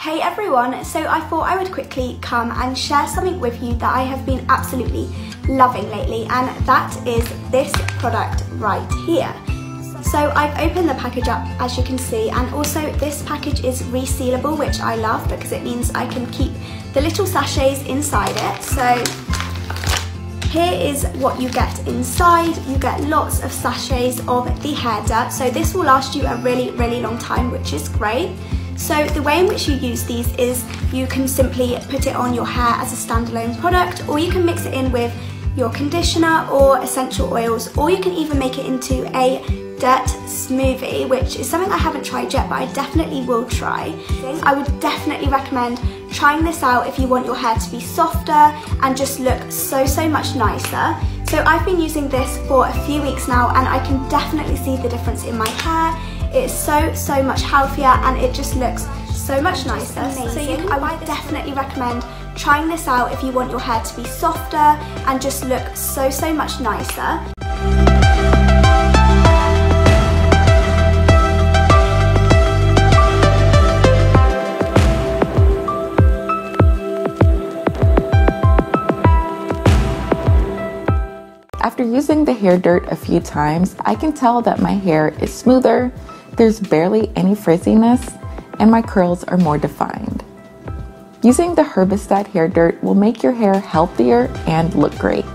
Hey everyone, so I thought I would quickly come and share something with you that I have been absolutely loving lately, and that is this product right here. So I've opened the package up, as you can see, and also this package is resealable, which I love because it means I can keep the little sachets inside it. So here is what you get inside. You get lots of sachets of the hair dirt, so this will last you a really long time, which is great. So the way in which you use these is you can simply put it on your hair as a standalone product, or you can mix it in with your conditioner or essential oils, or you can even make it into a dirt smoothie, which is something I haven't tried yet, but I definitely will try. I would definitely recommend trying this out if you want your hair to be softer and just look so much nicer. So I've been using this for a few weeks now, and I can definitely see the difference in my hair. It's so much healthier and it just looks so much nicer. I would definitely recommend trying this out if you want your hair to be softer and just look so much nicer. After using the hair dirt a few times, I can tell that my hair is smoother, there's barely any frizziness, and my curls are more defined. Using the Herbastat hair dirt will make your hair healthier and look great.